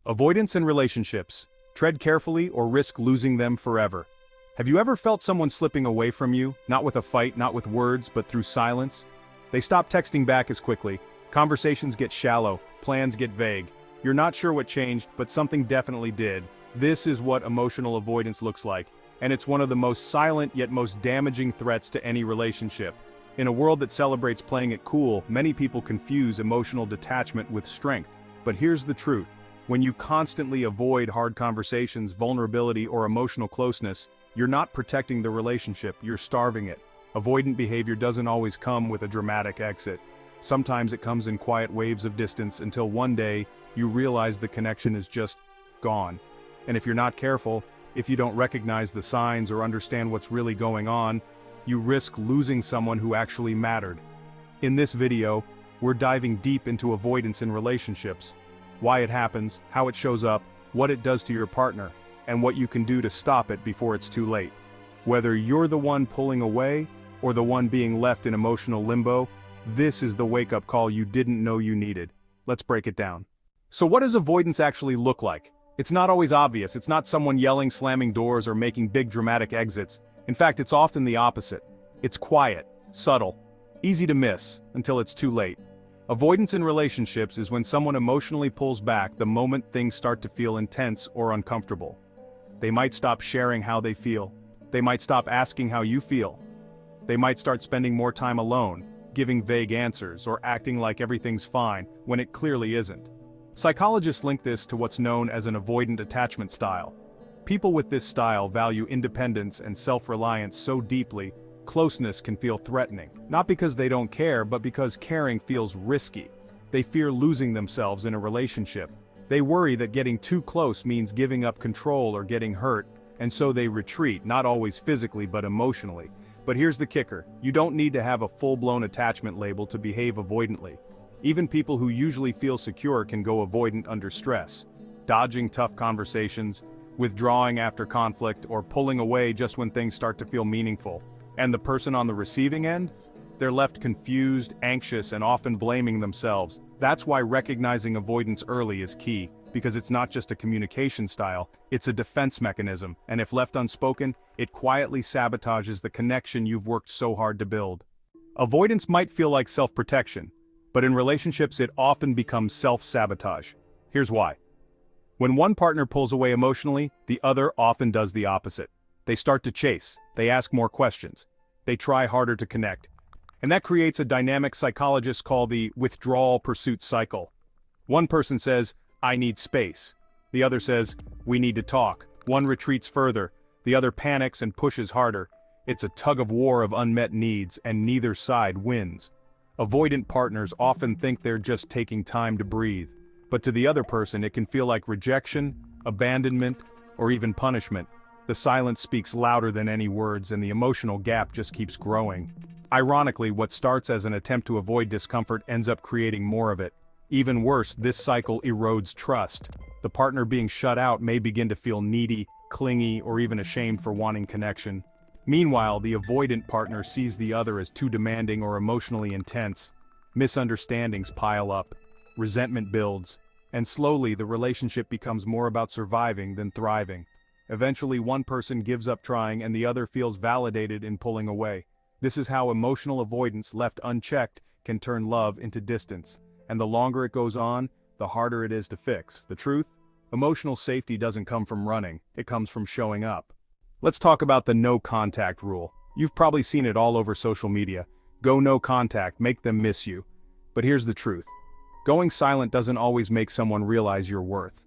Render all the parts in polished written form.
Avoidance in relationships. Tread carefully or risk losing them forever. Have you ever felt someone slipping away from you, not with a fight, not with words, but through silence? They stop texting back as quickly, conversations get shallow, plans get vague. You're not sure what changed, but something definitely did. This is what emotional avoidance looks like, and it's one of the most silent yet most damaging threats to any relationship. In a world that celebrates playing it cool, many people confuse emotional detachment with strength. But here's the truth. When you constantly avoid hard conversations, vulnerability, or emotional closeness, you're not protecting the relationship, you're starving it. Avoidant behavior doesn't always come with a dramatic exit. Sometimes it comes in quiet waves of distance until one day, you realize the connection is just gone. And if you're not careful, if you don't recognize the signs or understand what's really going on, you risk losing someone who actually mattered. In this video, we're diving deep into avoidance in relationships. Why it happens, how it shows up, what it does to your partner, and what you can do to stop it before it's too late. Whether you're the one pulling away, or the one being left in emotional limbo, this is the wake-up call you didn't know you needed. Let's break it down. So what does avoidance actually look like? It's not always obvious. It's not someone yelling, slamming doors, or making big dramatic exits. In fact, it's often the opposite. It's quiet, subtle, easy to miss, until it's too late. Avoidance in relationships is when someone emotionally pulls back the moment things start to feel intense or uncomfortable. They might stop sharing how they feel. They might stop asking how you feel. They might start spending more time alone, giving vague answers, or acting like everything's fine when it clearly isn't. Psychologists link this to what's known as an avoidant attachment style. People with this style value independence and self-reliance so deeply, closeness can feel threatening. Not because they don't care, but because caring feels risky. They fear losing themselves in a relationship. They worry that getting too close means giving up control or getting hurt, and so they retreat, not always physically but emotionally. But here's the kicker, you don't need to have a full-blown attachment label to behave avoidantly. Even people who usually feel secure can go avoidant under stress, dodging tough conversations, withdrawing after conflict, or pulling away just when things start to feel meaningful. And the person on the receiving end? They're left confused, anxious, and often blaming themselves. That's why recognizing avoidance early is key, because it's not just a communication style, it's a defense mechanism, and if left unspoken, it quietly sabotages the connection you've worked so hard to build. Avoidance might feel like self-protection, but in relationships it often becomes self-sabotage. Here's why. When one partner pulls away emotionally, the other often does the opposite. They start to chase, they ask more questions, they try harder to connect. And that creates a dynamic psychologists call the withdrawal pursuit cycle. One person says, "I need space." The other says, "We need to talk." One retreats further, the other panics and pushes harder. It's a tug of war of unmet needs, and neither side wins. Avoidant partners often think they're just taking time to breathe. But to the other person it can feel like rejection, abandonment, or even punishment. The silence speaks louder than any words, and the emotional gap just keeps growing. Ironically, what starts as an attempt to avoid discomfort ends up creating more of it. Even worse, this cycle erodes trust. The partner being shut out may begin to feel needy, clingy, or even ashamed for wanting connection. Meanwhile, the avoidant partner sees the other as too demanding or emotionally intense. Misunderstandings pile up, resentment builds, and slowly the relationship becomes more about surviving than thriving. Eventually, one person gives up trying and the other feels validated in pulling away. This is how emotional avoidance left unchecked can turn love into distance. And the longer it goes on, the harder it is to fix. The truth? Emotional safety doesn't come from running, it comes from showing up. Let's talk about the no contact rule. You've probably seen it all over social media. Go no contact, make them miss you. But here's the truth. Going silent doesn't always make someone realize your worth.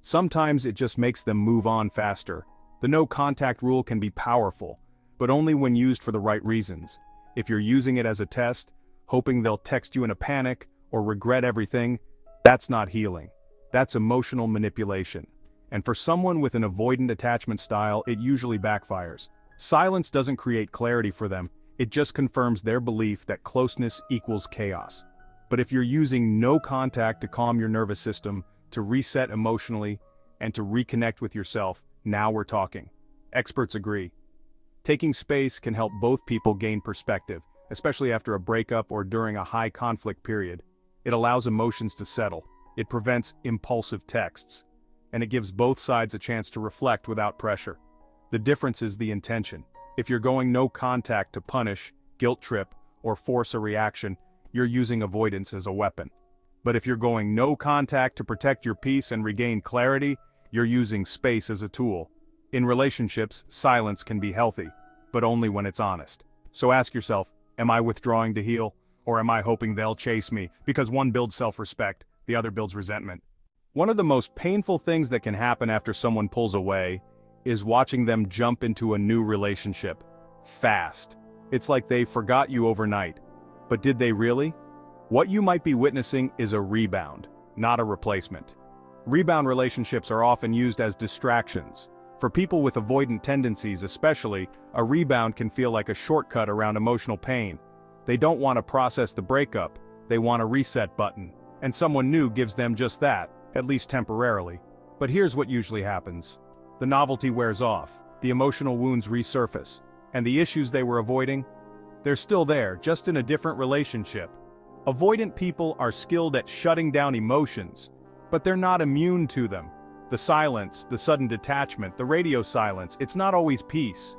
Sometimes it just makes them move on faster. The no contact rule can be powerful, but only when used for the right reasons. If you're using it as a test, hoping they'll text you in a panic, or regret everything, that's not healing. That's emotional manipulation. And for someone with an avoidant attachment style, it usually backfires. Silence doesn't create clarity for them, it just confirms their belief that closeness equals chaos. But if you're using no contact to calm your nervous system, to reset emotionally, and to reconnect with yourself, now we're talking. Experts agree. Taking space can help both people gain perspective, especially after a breakup or during a high conflict period. It allows emotions to settle. It prevents impulsive texts. and it gives both sides a chance to reflect without pressure. The difference is the intention. If you're going no contact to punish, guilt trip, or force a reaction, you're using avoidance as a weapon. But if you're going no contact to protect your peace and regain clarity, you're using space as a tool. In relationships, silence can be healthy, but only when it's honest. So ask yourself, am I withdrawing to heal, or am I hoping they'll chase me? Because one builds self-respect, the other builds resentment. One of the most painful things that can happen after someone pulls away is watching them jump into a new relationship. Fast. It's like they forgot you overnight. But did they really? What you might be witnessing is a rebound, not a replacement. Rebound relationships are often used as distractions. For people with avoidant tendencies especially, a rebound can feel like a shortcut around emotional pain. They don't want to process the breakup, they want a reset button. And someone new gives them just that, at least temporarily. But here's what usually happens. The novelty wears off, the emotional wounds resurface, and the issues they were avoiding, they're still there, just in a different relationship. Avoidant people are skilled at shutting down emotions, but they're not immune to them. The silence, the sudden detachment, the radio silence, it's not always peace.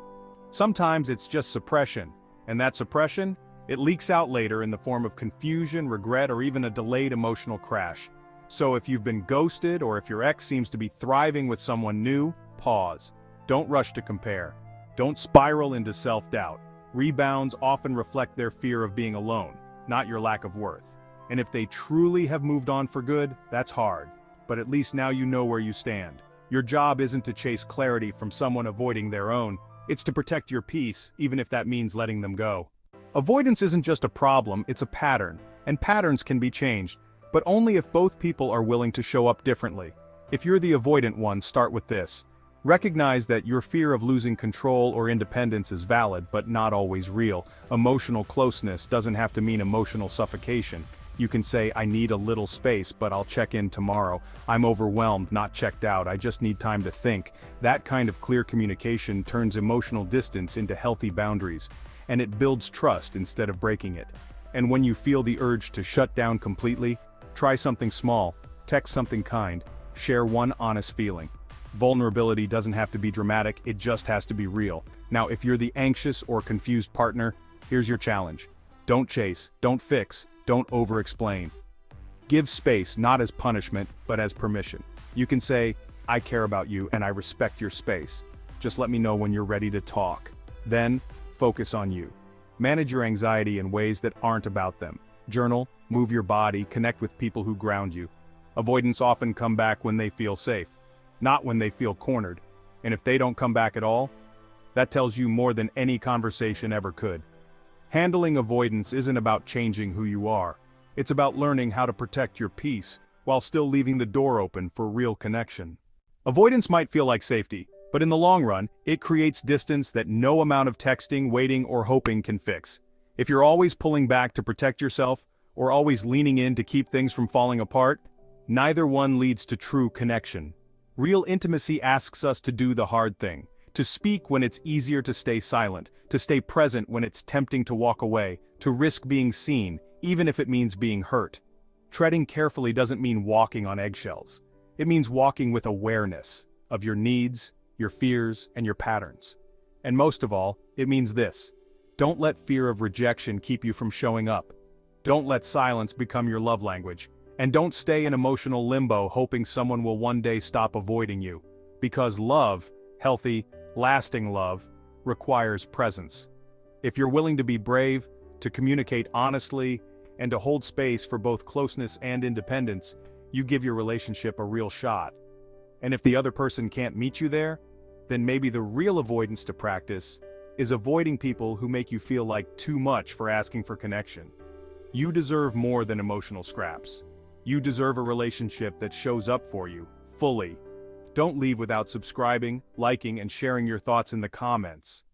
Sometimes it's just suppression, and that suppression, it leaks out later in the form of confusion, regret, or even a delayed emotional crash. So if you've been ghosted, or if your ex seems to be thriving with someone new, pause. Don't rush to compare. Don't spiral into self-doubt. Rebounds often reflect their fear of being alone, not your lack of worth. And if they truly have moved on for good, that's hard. But at least now you know where you stand. Your job isn't to chase clarity from someone avoiding their own, it's to protect your peace, even if that means letting them go. Avoidance isn't just a problem, it's a pattern, and patterns can be changed, but only if both people are willing to show up differently. If you're the avoidant one, start with this. Recognize that your fear of losing control or independence is valid, but not always real. Emotional closeness doesn't have to mean emotional suffocation. You can say, I need a little space, but I'll check in tomorrow. I'm overwhelmed, not checked out, I just need time to think. That kind of clear communication turns emotional distance into healthy boundaries, and it builds trust instead of breaking it. And when you feel the urge to shut down completely, try something small, text something kind, share one honest feeling. Vulnerability doesn't have to be dramatic, it just has to be real. Now, if you're the anxious or confused partner, here's your challenge. Don't chase, don't fix, don't over-explain. Give space not as punishment, but as permission. You can say, I care about you and I respect your space. Just let me know when you're ready to talk. Then, focus on you. Manage your anxiety in ways that aren't about them. Journal, move your body, connect with people who ground you. Avoidants often come back when they feel safe, not when they feel cornered. And if they don't come back at all, that tells you more than any conversation ever could. Handling avoidance isn't about changing who you are. It's about learning how to protect your peace while still leaving the door open for real connection. Avoidance might feel like safety, but in the long run, it creates distance that no amount of texting, waiting, or hoping can fix. If you're always pulling back to protect yourself, or always leaning in to keep things from falling apart, neither one leads to true connection. Real intimacy asks us to do the hard thing. To speak when it's easier to stay silent, to stay present when it's tempting to walk away, to risk being seen, even if it means being hurt. Treading carefully doesn't mean walking on eggshells. It means walking with awareness of your needs, your fears, and your patterns. And most of all, it means this. Don't let fear of rejection keep you from showing up. Don't let silence become your love language. And don't stay in emotional limbo hoping someone will one day stop avoiding you. Because love, healthy, lasting love, requires presence. If you're willing to be brave, to communicate honestly, and to hold space for both closeness and independence, you give your relationship a real shot. And if the other person can't meet you there, then maybe the real avoidance to practice is avoiding people who make you feel like too much for asking for connection. You deserve more than emotional scraps. You deserve a relationship that shows up for you, fully. Don't leave without subscribing, liking, and sharing your thoughts in the comments.